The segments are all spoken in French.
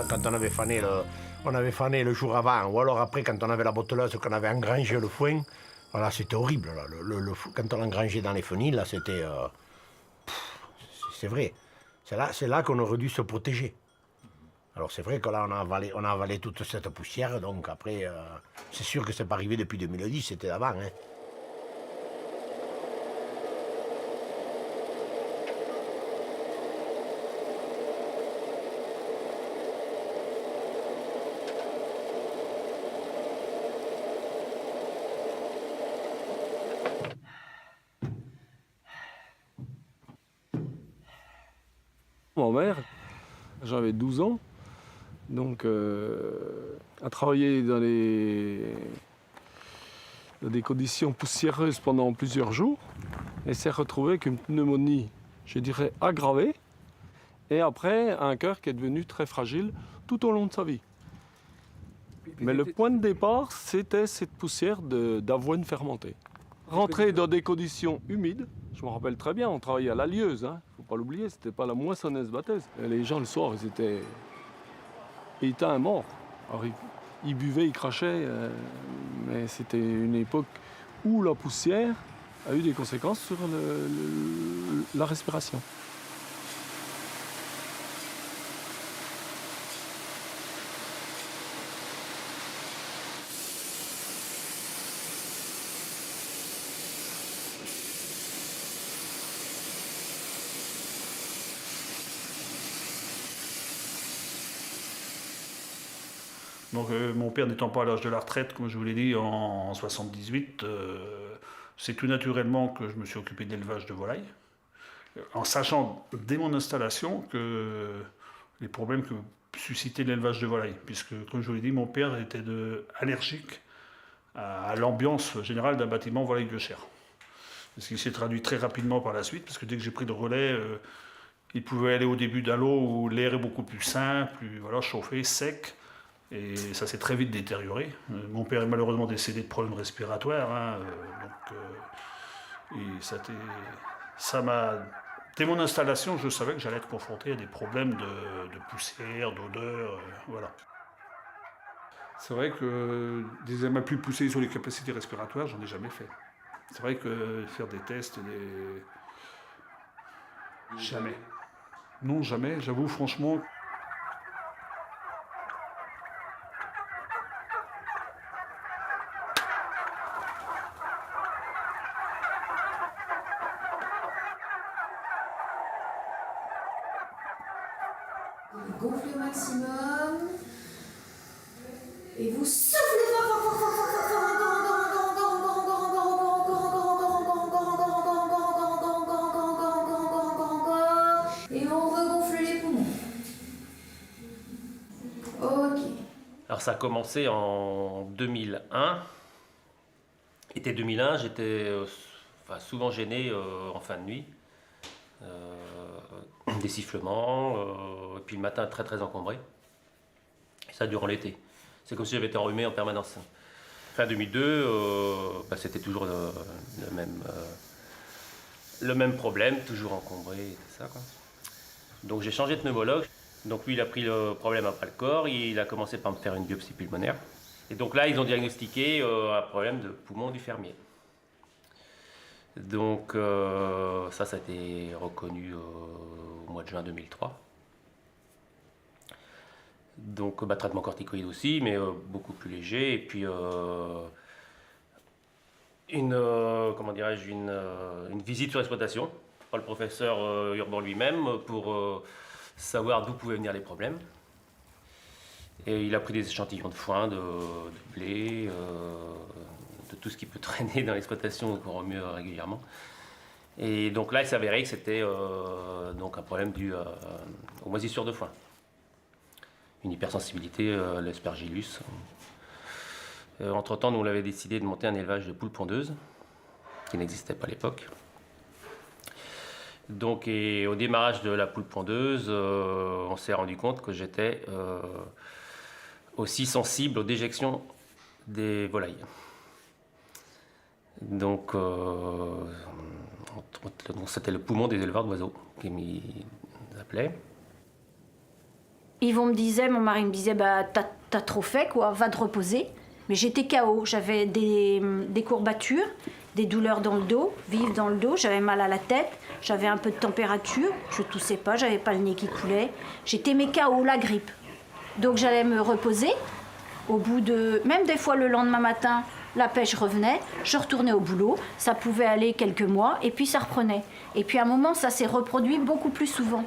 quand on avait fané le jour avant, ou alors après quand on avait la botteleuse, qu'on avait engrangé le foin, voilà, c'était horrible. Là. Quand on l'engrangeait dans les fenils, là, c'était... c'est vrai. C'est là qu'on aurait dû se protéger. Alors c'est vrai que là, on a avalé toute cette poussière, donc après, c'est sûr que c'est pas arrivé depuis 2010, c'était avant. Hein. Ma mère, j'avais 12 ans, donc a travaillé dans des conditions poussiéreuses pendant plusieurs jours et s'est retrouvée avec une pneumonie, je dirais, aggravée, et après un cœur qui est devenu très fragile tout au long de sa vie. Mais le point de départ, c'était cette poussière d'avoine fermentée. Rentrer dans des conditions humides, je me rappelle très bien, on travaillait à la lieuse, hein, faut pas l'oublier, c'était pas la moissonneuse batteuse. Et les gens le soir, ils étaient éteints, morts. Alors, ils buvaient, ils crachaient, mais c'était une époque où la poussière a eu des conséquences sur la respiration. Donc mon père n'étant pas à l'âge de la retraite, comme je vous l'ai dit, en 78, c'est tout naturellement que je me suis occupé de l'élevage de volailles, en sachant dès mon installation que les problèmes que suscitait l'élevage de volailles, puisque comme je vous l'ai dit, mon père était allergique à l'ambiance générale d'un bâtiment volaille de chair. Ce qui s'est traduit très rapidement par la suite, parce que dès que j'ai pris le relais, il pouvait aller au début d'un lot où l'air est beaucoup plus sain, plus voilà, chauffé, sec. Et ça s'est très vite détérioré. Mon père est malheureusement décédé de problèmes respiratoires. Hein, et ça m'a... Dès mon installation, je savais que j'allais être confronté à des problèmes de poussière, d'odeur. Voilà. C'est vrai que des examens plus poussés sur les capacités respiratoires, j'en ai jamais fait. C'est vrai que faire des tests, jamais. Non, jamais. J'avoue franchement... Gonflez au maximum. Et vous soufflez fort, fort, fort, fort, fort, fort, encore. Et on regonfle les poumons. Ok. Alors ça a commencé en 2001. Été 2001, j'étais souvent gêné en fin de nuit. Des sifflements, et puis le matin très très encombré. Et ça durant l'été. C'est comme si j'avais été enrhumé en permanence. Fin 2002, c'était toujours le même problème, toujours encombré et tout ça, quoi. Donc j'ai changé de pneumologue. Donc lui il a pris le problème après le corps, il a commencé par me faire une biopsie pulmonaire. Et donc là ils ont diagnostiqué un problème de poumon du fermier. Donc ça a été reconnu au mois de juin 2003. Donc traitement corticoïde aussi, mais beaucoup plus léger. Et puis une visite sur exploitation par le professeur Urban lui-même pour savoir d'où pouvaient venir les problèmes. Et il a pris des échantillons de foin, de blé, de tout ce qui peut traîner dans l'exploitation qu'on remue régulièrement. Et donc là, il s'avérait que c'était donc un problème dû aux moisissures de foin. Une hypersensibilité à l'aspergillus. Entre-temps, nous on avait décidé de monter un élevage de poules pondeuses, qui n'existait pas à l'époque. Donc, et au démarrage de la poule pondeuse, on s'est rendu compte que j'étais aussi sensible aux déjections des volailles. Donc, c'était le poumon des éleveurs d'oiseaux qui m'y appelaient. Mon mari me disait, bah, t'as trop fait, quoi, va te reposer. Mais j'étais KO, j'avais des courbatures, des douleurs dans le dos, vives dans le dos, j'avais mal à la tête, j'avais un peu de température, je toussais pas, j'avais pas le nez qui coulait. J'étais KO, la grippe. Donc j'allais me reposer. Au bout de... Même des fois le lendemain matin, la pêche revenait, je retournais au boulot, ça pouvait aller quelques mois, et puis ça reprenait. Et puis à un moment, ça s'est reproduit beaucoup plus souvent.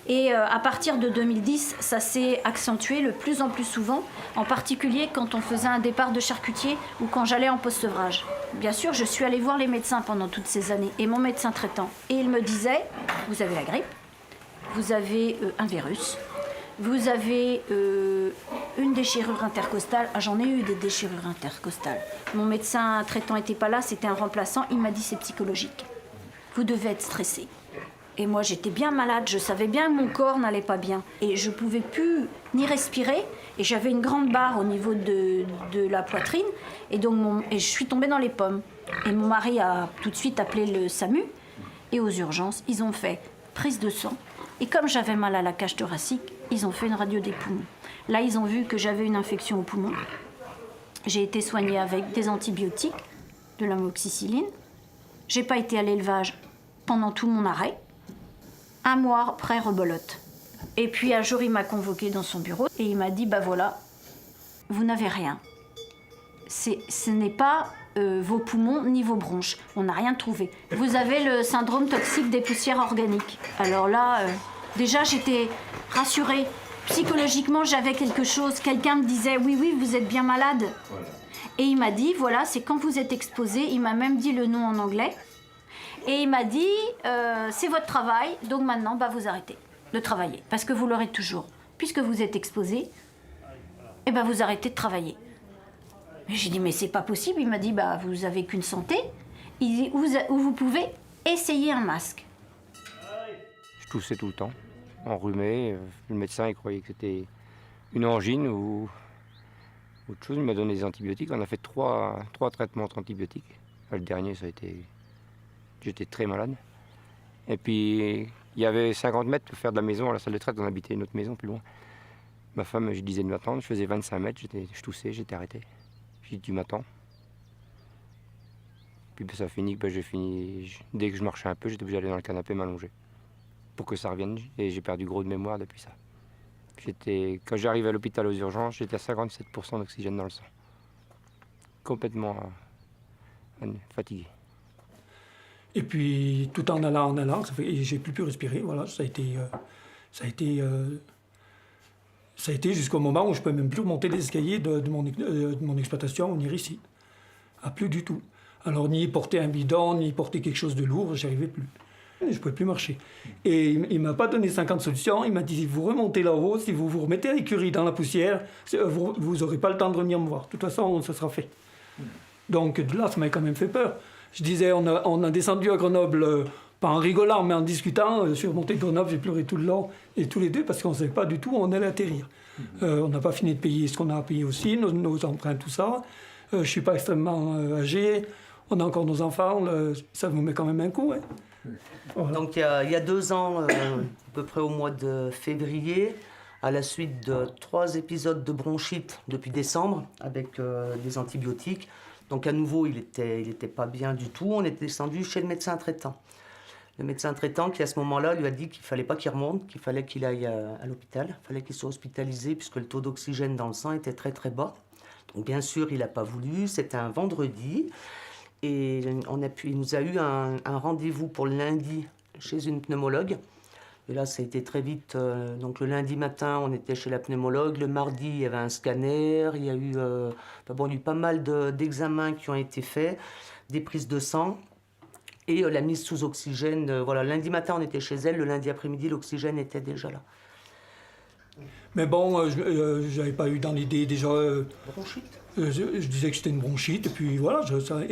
Et à partir de 2010, ça s'est accentué de plus en plus souvent, en particulier quand on faisait un départ de charcutier ou quand j'allais en post-sevrage. Bien sûr, je suis allée voir les médecins pendant toutes ces années, et mon médecin traitant. Et il me disait, vous avez la grippe, vous avez un virus, vous avez une déchirure intercostale. Ah, j'en ai eu des déchirures intercostales. Mon médecin traitant n'était pas là, c'était un remplaçant. Il m'a dit, c'est psychologique. Vous devez être stressé. Et moi, j'étais bien malade, je savais bien que mon corps n'allait pas bien. Et je ne pouvais plus ni respirer, et j'avais une grande barre au niveau de la poitrine, et donc je suis tombée dans les pommes. Et mon mari a tout de suite appelé le SAMU, et aux urgences, ils ont fait prise de sang. Et comme j'avais mal à la cage thoracique, ils ont fait une radio des poumons. Là, ils ont vu que j'avais une infection aux poumons. J'ai été soignée avec des antibiotiques, de l'amoxicilline. J'ai pas été à l'élevage pendant tout mon arrêt. 1 mois après, rebolote. Et puis un jour, il m'a convoquée dans son bureau et il m'a dit, bah voilà, vous n'avez rien. Ce n'est pas vos poumons ni vos bronches. On n'a rien trouvé. Vous avez le syndrome toxique des poussières organiques. Alors là, déjà, j'étais rassurée. Psychologiquement, j'avais quelque chose. Quelqu'un me disait, oui, vous êtes bien malade. Voilà. Et il m'a dit, voilà, c'est quand vous êtes exposé. Il m'a même dit le nom en anglais. Et il m'a dit, c'est votre travail, donc maintenant, bah, vous arrêtez de travailler. Parce que vous l'aurez toujours. Puisque vous êtes exposé, eh ben, vous arrêtez de travailler. J'ai dit, mais c'est pas possible. Il m'a dit, bah, vous avez qu'une santé. Il dit, où vous pouvez essayer un masque. Je toussais tout le temps, enrhumé. Le médecin, il croyait que c'était une angine ou autre chose. Il m'a donné des antibiotiques. On a fait trois traitements antibiotiques. Le dernier, ça a été... J'étais très malade. Et puis, il y avait 50 mètres pour faire de la maison à la salle de traite. On habitait une autre maison plus loin. Ma femme, je disais de m'attendre. Je faisais 25 mètres. Je toussais, j'étais arrêté. J'ai dit, tu m'attends. Puis ça a fini. J'ai fini. Dès que je marchais un peu, j'étais obligé d'aller dans le canapé m'allonger. Pour que ça revienne. Et j'ai perdu gros de mémoire depuis ça. Quand j'arrive à l'hôpital aux urgences, j'étais à 57% d'oxygène dans le sang. Complètement fatigué. Et puis, tout en allant, j'ai plus pu respirer. Voilà, ça a été jusqu'au moment où je ne peux même plus remonter les escaliers de mon exploitation, venir ici. Ah, plus du tout. Alors, ni porter un bidon, ni porter quelque chose de lourd, j'y arrivais plus. Je ne pouvais plus marcher. Et il ne m'a pas donné 50 solutions. Il m'a dit, si vous remontez là-haut, si vous vous remettez à l'écurie dans la poussière, vous n'aurez pas le temps de venir me voir. De toute façon, ça sera fait. Donc, de là, ça m'a quand même fait peur. Je disais, on a descendu à Grenoble, pas en rigolant, mais en discutant. Je suis remonté de Grenoble, j'ai pleuré tout le long, et tous les deux, parce qu'on ne savait pas du tout où on allait atterrir. On n'a pas fini de payer ce qu'on a payé aussi, nos emprunts, tout ça. Je ne suis pas extrêmement âgé, on a encore nos enfants, ça nous met quand même un coup. Hein. Voilà. Donc il y a 2 ans, à peu près au mois de février, à la suite de 3 épisodes de bronchite depuis décembre, avec des antibiotiques. Donc à nouveau, il était pas bien du tout. On est descendu chez le médecin traitant. Le médecin traitant qui, à ce moment-là, lui a dit qu'il ne fallait pas qu'il remonte, qu'il fallait qu'il aille à l'hôpital. Il fallait qu'il soit hospitalisé puisque le taux d'oxygène dans le sang était très très bas. Donc bien sûr, il n'a pas voulu. C'était un vendredi. Et il nous a eu un rendez-vous pour le lundi chez une pneumologue. Et là, ça a été très vite. Donc le lundi matin, on était chez la pneumologue. Le mardi, il y avait un scanner. Il y a eu, il y a eu pas mal d'examens qui ont été faits, des prises de sang et la mise sous oxygène. Voilà, lundi matin, on était chez elle. Le lundi après-midi, l'oxygène était déjà là. Mais bon, je n'avais pas eu dans l'idée déjà... Bronchite. Je disais que c'était une bronchite, et puis voilà,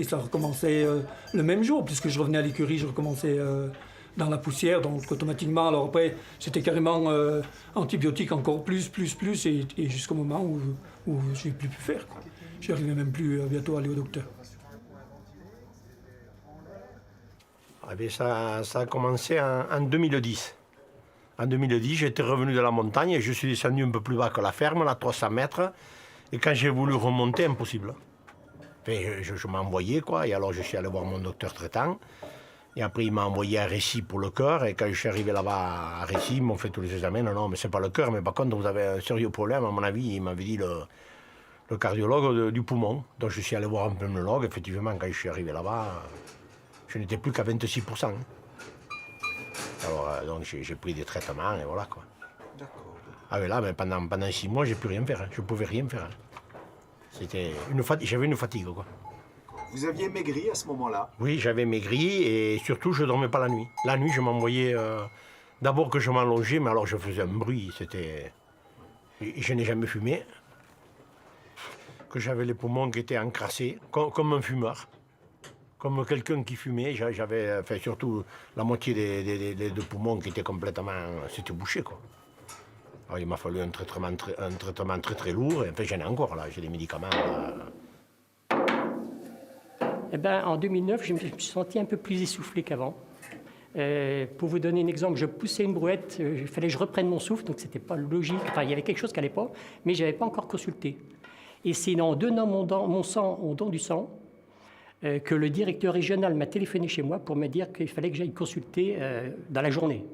ça recommençait le même jour, puisque je revenais à l'écurie, je recommençais dans la poussière, donc automatiquement, alors après, c'était carrément antibiotiques encore plus, et jusqu'au moment où je n'ai plus pu faire. Je n'arrivais même plus bientôt à aller au docteur. Eh bien, ça a commencé en 2010. En 2010, j'étais revenu de la montagne et je suis descendu un peu plus bas que la ferme, là, 300 mètres. Et quand j'ai voulu remonter, impossible. Enfin, je m'envoyais, quoi. Et alors, je suis allé voir mon docteur traitant. Et après, il m'a envoyé à Récy pour le cœur. Et quand je suis arrivé là-bas à Récy, ils m'ont fait tous les examens. Non, mais c'est pas le cœur. Mais par contre, vous avez un sérieux problème, à mon avis. Il m'avait dit le cardiologue du poumon. Donc, je suis allé voir un pneumologue. Effectivement, quand je suis arrivé là-bas, je n'étais plus qu'à 26%. Alors, donc, j'ai pris des traitements et voilà, quoi. D'accord. Ah, mais là, mais pendant 6 mois, j'ai plus rien faire. Hein. Je pouvais rien faire. Hein. J'avais une fatigue, quoi. Vous aviez maigri à ce moment-là? Oui, j'avais maigri et surtout, je ne dormais pas la nuit. La nuit, je m'envoyais... D'abord que je m'allongeais, mais alors je faisais un bruit. Je n'ai jamais fumé. Que j'avais les poumons qui étaient encrassés, comme un fumeur. Comme quelqu'un qui fumait. J'avais surtout la moitié des poumons qui étaient complètement... C'était bouché, quoi. Alors, il m'a fallu un traitement très très lourd. Et enfin, j'en ai encore, là. J'ai des médicaments... Eh ben, en 2009, je me suis senti un peu plus essoufflé qu'avant. Pour vous donner un exemple, je poussais une brouette, il fallait que je reprenne mon souffle, donc c'était pas logique. Enfin, il y avait quelque chose qui n'allait pas, mais je n'avais pas encore consulté. Et c'est en donnant mon sang au don du sang que le directeur régional m'a téléphoné chez moi pour me dire qu'il fallait que j'aille consulter dans la journée.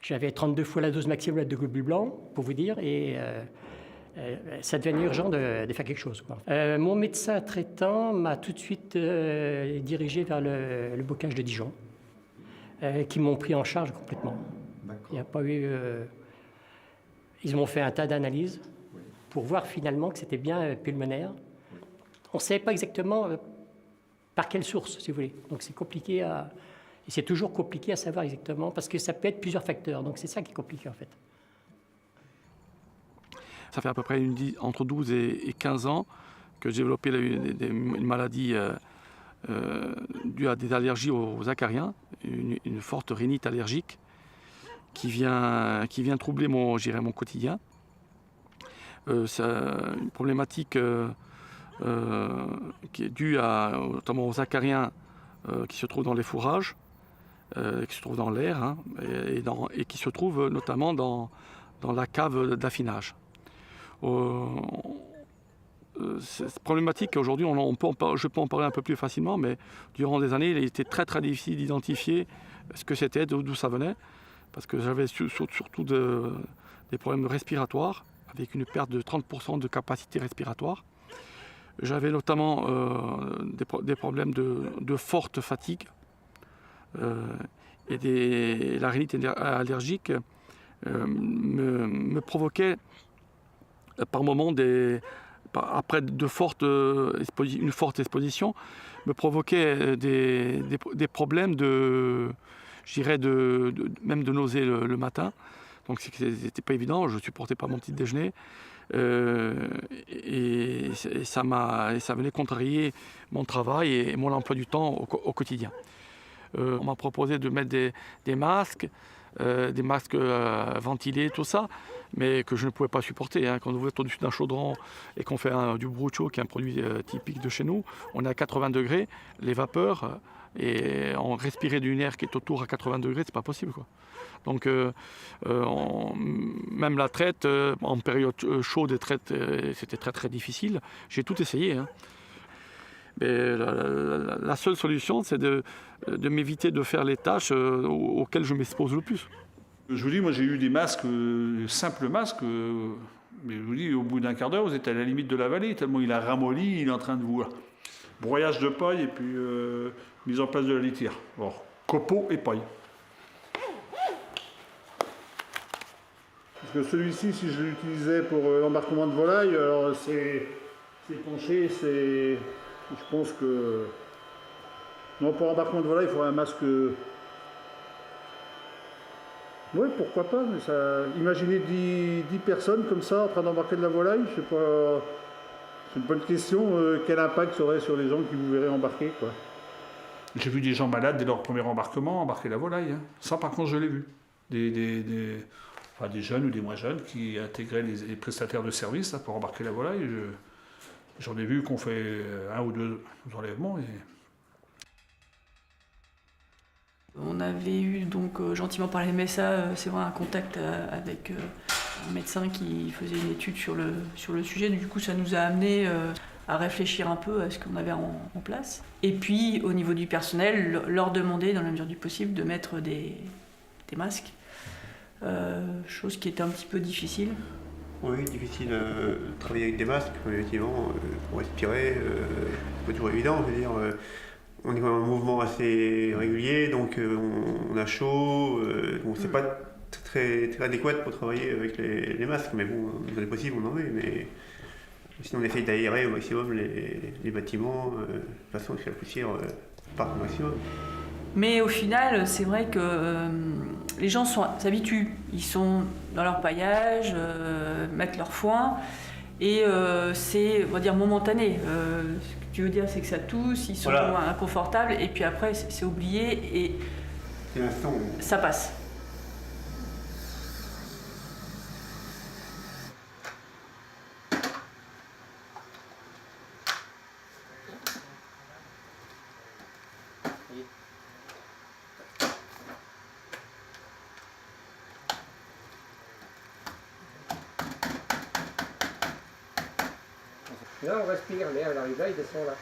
J'avais 32 fois la dose maximale de globules blancs, pour vous dire, et ça devenait urgent de faire quelque chose, quoi. Mon médecin traitant m'a tout de suite dirigé vers le bocage de Dijon, qui m'ont pris en charge complètement. Il n'y a pas eu... Ils m'ont fait un tas d'analyses pour voir finalement que c'était bien pulmonaire. On ne savait pas exactement par quelle source, si vous voulez. Donc c'est compliqué à... Et c'est toujours compliqué à savoir exactement, parce que ça peut être plusieurs facteurs. Donc c'est ça qui est compliqué, en fait. Ça fait à peu près entre 12 et 15 ans que j'ai développé une maladie due à des allergies aux acariens, une forte rhinite allergique qui vient troubler mon quotidien. C'est une problématique qui est due notamment aux acariens qui se trouvent dans les fourrages, qui se trouvent dans l'air, hein, et qui se trouvent notamment dans la cave d'affinage. Cette problématique, aujourd'hui, je peux en parler un peu plus facilement, mais durant des années, il était très très difficile d'identifier ce que c'était, d'où ça venait, parce que j'avais surtout des problèmes respiratoires, avec une perte de 30% de capacité respiratoire. J'avais notamment des problèmes de forte fatigue, et la rhinite allergique me provoquait par moments, après une forte exposition, me provoquait des problèmes même de nausées le matin. Donc c'était pas évident, je supportais pas mon petit déjeuner. Et ça venait contrarier mon travail et mon emploi du temps au quotidien. On m'a proposé de mettre des masques ventilés, tout ça, mais que je ne pouvais pas supporter. Hein. Quand vous êtes au-dessus d'un chaudron et qu'on fait du brucho, qui est un produit typique de chez nous, on est à 80 degrés, les vapeurs, et on respirait d'une air qui est autour à 80 degrés, c'est pas possible, quoi. Donc même la traite, en période chaude et traite, c'était très très difficile. J'ai tout essayé. Hein. Mais la seule solution, c'est de m'éviter de faire les tâches auxquelles je m'expose le plus. Je vous dis, moi j'ai eu des masques, simples masques, mais je vous dis, au bout d'un quart d'heure, vous êtes à la limite de la vallée, tellement il a ramolli, il est en train de vous... broyage de paille et puis mise en place de la litière. Alors, copeaux et paille. Parce que celui-ci, si je l'utilisais pour l'embarquement de volaille, alors c'est penché, je pense que... Non, pour l'embarquement de volaille, il faudrait un masque... Oui, pourquoi pas, mais ça... Imaginez 10 personnes comme ça en train d'embarquer de la volaille, je sais pas... C'est une bonne question, quel impact ça aurait sur les gens qui vous verraient embarquer, quoi. J'ai vu des gens malades dès leur premier embarquement embarquer la volaille. Hein. Ça, par contre, je l'ai vu. Des jeunes ou des moins jeunes qui intégraient les prestataires de services là, pour embarquer la volaille. J'en ai vu qu'on fait 1 ou 2 enlèvements. On avait eu donc gentiment par la MSA, c'est vrai, un contact avec un médecin qui faisait une étude sur le sujet. Du coup, ça nous a amené à réfléchir un peu à ce qu'on avait en place. Et puis, au niveau du personnel, leur demander, dans la mesure du possible, de mettre des masques. Chose qui était un petit peu difficile. Oui, difficile de travailler avec des masques, effectivement, pour respirer, c'est pas toujours évident, je veux dire. On est dans un mouvement assez régulier, donc on a chaud, bon, c'est pas très adéquat pour travailler avec les masques, mais bon, dans les possibles, on en met, mais sinon on essaye d'aérer au maximum les bâtiments, de toute façon, que la poussière parte au maximum. Mais au final, c'est vrai que les gens s'habituent. Ils sont dans leur paillage, mettent leur foin, et c'est, on va dire, momentané. Ce que tu veux dire, c'est que ça tousse, ils sont inconfortables, et puis après, c'est oublié, et ça passe. Là, on respire, l'air arrive là, il descend là.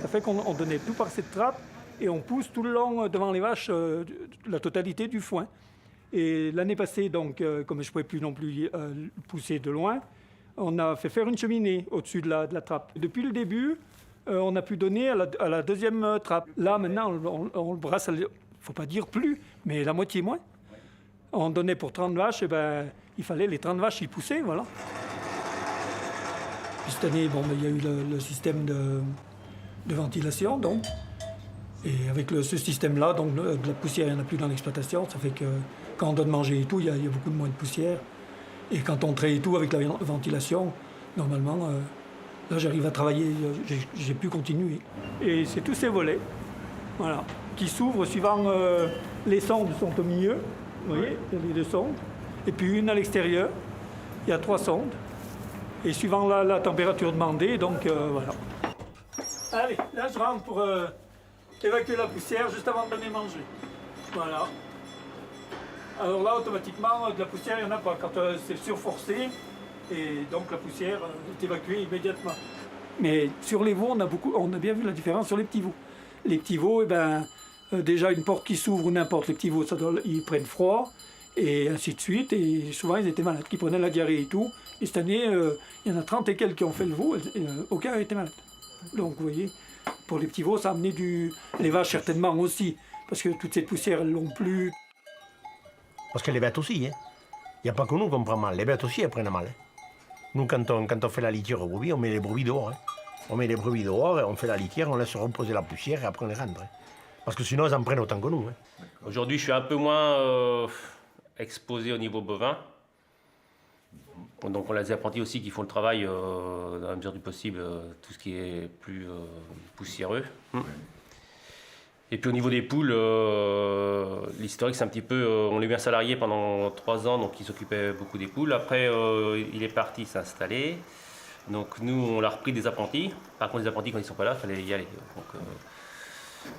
Ça fait qu'on donnait tout par cette trappe et on pousse tout le long devant les vaches la totalité du foin. Et l'année passée, donc, comme je ne pouvais plus non plus pousser de loin, on a fait faire une cheminée au-dessus de la trappe. Depuis le début, on a pu donner à la deuxième trappe. Là, maintenant, on le brasse, il ne faut pas dire plus, mais la moitié moins. On donnait pour 30 vaches, et ben, il fallait les 30 vaches y pousser, voilà. Puis cette année, bon, il y a eu le système de ventilation, donc. Et avec ce système-là, donc, de la poussière, il n'y en a plus dans l'exploitation. Ça fait que quand on donne manger et tout, il y a beaucoup moins de poussière. Et quand on traite et tout avec la ventilation, normalement, là, j'arrive à travailler, j'ai pu continuer. Et c'est tous ces volets, voilà, qui s'ouvrent suivant les sondes sont au milieu, vous voyez, il y a les deux sondes. Et puis une à l'extérieur, il y a 3 sondes. Et suivant la température demandée, donc voilà. Allez, là je rentre pour évacuer la poussière juste avant de donner manger. Voilà. Alors là, automatiquement, de la poussière, il n'y en a pas quand c'est surforcé. Et donc la poussière est évacuée immédiatement. Mais sur les veaux, on a bien vu la différence sur les petits veaux. Les petits veaux, eh ben, déjà une porte qui s'ouvre ou n'importe, les petits veaux, ils prennent froid. Et ainsi de suite. Et souvent, ils étaient malades, qui prenaient la diarrhée et tout. Et cette année, il y en a 30 et quelques qui ont fait le veau, et aucun n'a été malade. Donc, vous voyez, pour les petits veaux, ça a amené les vaches certainement aussi, parce que toute cette poussière, elles l'ont plus. Parce que les bêtes aussi, hein. Il n'y a pas que nous qu'on prend mal, les bêtes aussi, elles prennent mal. Hein. Nous, quand on fait la litière aux brebis, on met les brebis dehors. Hein. On met les brebis dehors, et on fait la litière, on laisse reposer la poussière, et après on les rentre. Hein. Parce que sinon, elles en prennent autant que nous. Hein. Aujourd'hui, je suis un peu moins exposé au niveau bovin. Donc on a des apprentis aussi qui font le travail dans la mesure du possible, tout ce qui est plus poussiéreux. Et puis au niveau des poules, l'historique c'est un petit peu, on l'a eu un salarié pendant 3 ans, donc il s'occupait beaucoup des poules. Après il est parti s'installer, donc nous on l'a repris des apprentis. Par contre les apprentis quand ils sont pas là, il fallait y aller. Donc,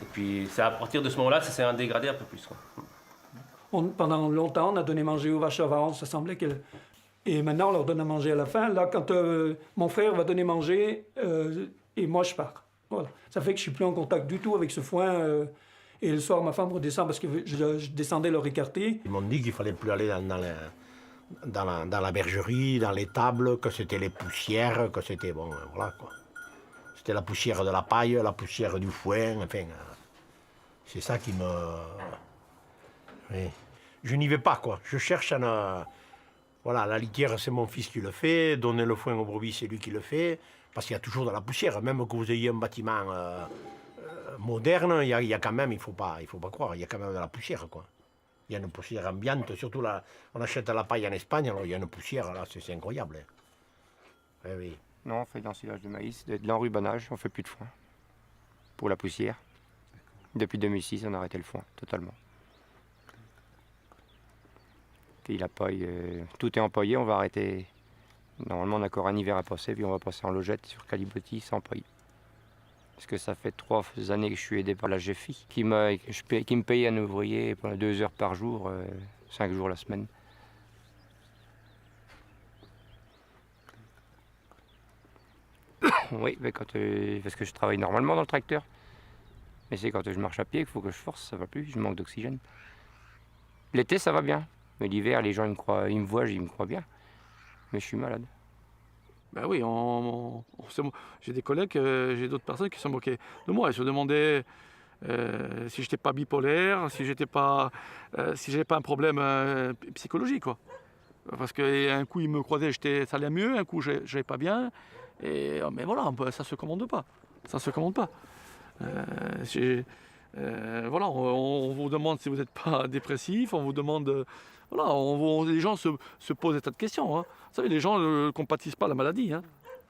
et puis c'est à partir de ce moment-là que ça s'est dégradé un peu plus. Quoi. Pendant longtemps, on a donné manger aux vaches avant, ça semblait qu'elles Et maintenant, on leur donne à manger à la fin. Là, quand mon frère va donner manger, et moi, je pars. Voilà. Ça fait que je ne suis plus en contact du tout avec ce foin. Et le soir, ma femme redescend parce que je descendais leur écarté. Ils m'ont dit qu'il ne fallait plus aller dans la bergerie, dans les tables, que c'était les poussières, que c'était bon, voilà quoi. C'était la poussière de la paille, la poussière du foin, enfin. C'est ça qui me... Oui. Je n'y vais pas quoi. Je cherche voilà, la litière, c'est mon fils qui le fait. Donner le foin aux brebis, c'est lui qui le fait. Parce qu'il y a toujours de la poussière. Même que vous ayez un bâtiment moderne, il y a quand même, il faut pas croire, il y a quand même de la poussière, quoi. Il y a une poussière ambiante. Surtout là, on achète la paille en Espagne, alors il y a une poussière, là, c'est incroyable. Hein. Oui, oui. Non, on fait de l'ensilage de maïs, de l'enrubanage, on fait plus de foin. Pour la poussière. Depuis 2006, on a arrêté le foin, totalement. Puis la paille, tout est empaillé, on va arrêter. Normalement, on a encore un hiver à passer, puis on va passer en logette sur Calibotti sans paille. Parce que ça fait 3 années que je suis aidé par la GFI, qui me paye un ouvrier pendant 2 heures par jour, 5 jours la semaine. Oui, mais parce que je travaille normalement dans le tracteur. Mais c'est quand je marche à pied qu'il faut que je force, ça va plus, je manque d'oxygène. L'été, ça va bien. Mais l'hiver, les gens ils me voient, ils me croient bien. Mais je suis malade. Ben oui, j'ai des collègues, j'ai d'autres personnes qui se moquaient de moi. Ils se demandaient si j'étais pas bipolaire, si j'avais pas un problème psychologique, quoi. Parce qu'un coup, ils me croisaient, ça allait mieux, un coup, j'allais pas bien. Mais voilà, ça se commande pas. Ça se commande pas. Voilà, on vous demande si vous n'êtes pas dépressif, on vous demande... Voilà, les gens se posent des tas de questions. Hein. Vous savez, les gens ne compatissent pas la maladie. Hein.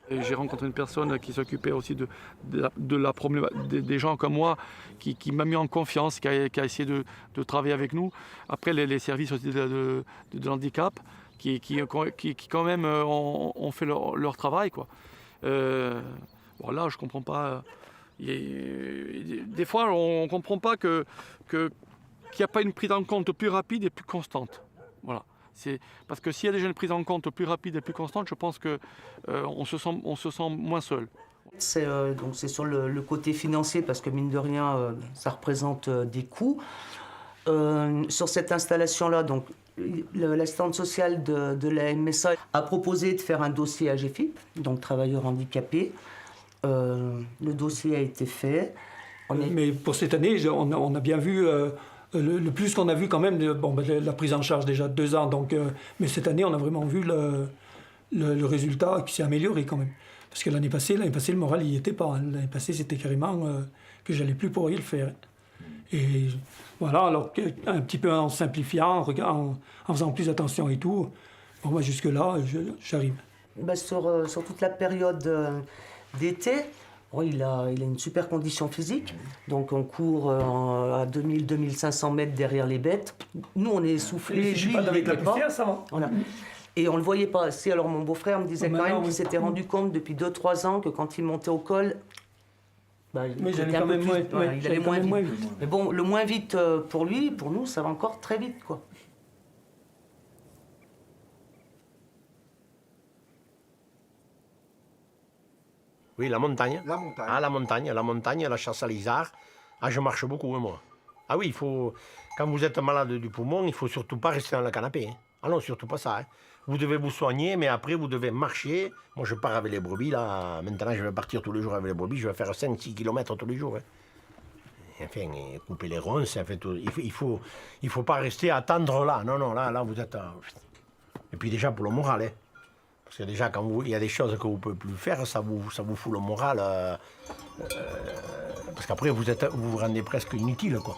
J'ai rencontré une personne qui s'occupait aussi des gens comme moi, qui m'a mis en confiance, qui a essayé de travailler avec nous. Après, les services aussi de handicap, qui quand même ont fait leur travail, quoi. Voilà, je comprends pas. Des fois, on ne comprend pas qu'il n'y a pas une prise en compte plus rapide et plus constante. Voilà. Parce que s'il y a déjà une prise en compte plus rapide et plus constante, je pense qu'on se sent moins seul. C'est sur le côté financier, parce que mine de rien, ça représente des coûts. Sur cette installation-là, donc, l'assistante sociale de la MSA a proposé de faire un dossier à GFIP, donc travailleurs handicapés. Le dossier a été fait. Mais pour cette année, on a bien vu, le plus qu'on a vu quand même, la prise en charge déjà de 2 ans, donc, mais cette année, on a vraiment vu le résultat qui s'est amélioré quand même. Parce que l'année passée, le moral n'y était pas. Hein. L'année passée, c'était carrément que j'allais plus pouvoir y le faire. Et voilà, alors un petit peu en simplifiant, en faisant plus attention et tout, jusque-là, j'arrive. Sur toute la période d'été, il a une super condition physique. Donc on court à 2000-2500 mètres derrière les bêtes. Nous, on est essoufflés. Je suis pas avec la poussière, ça va. Voilà. Et on ne le voyait pas assez. Alors mon beau-frère me disait quand même qu'il s'était rendu compte depuis 2-3 ans que quand il montait au col, il allait moins vite. Mais bon, le moins vite pour lui, pour nous, ça va encore très vite, quoi. Oui, la montagne. La montagne. Ah, la montagne, la chasse à l'isard. Ah, je marche beaucoup, moi. Ah oui, quand vous êtes malade du poumon, il ne faut surtout pas rester dans le canapé. Hein. Ah non, surtout pas ça. Hein. Vous devez vous soigner, mais après, vous devez marcher. Moi, je pars avec les brebis, là. Maintenant, je vais partir tous les jours avec les brebis. Je vais faire 5-6 km tous les jours. Hein. Enfin, couper les ronces, en fait, il faut pas rester à attendre là. Non, là, vous êtes... Et puis déjà, pour le moral, hein. Parce que déjà, quand il y a des choses que vous ne pouvez plus faire, ça vous fout le moral. Parce qu'après, vous vous rendez presque inutile, quoi.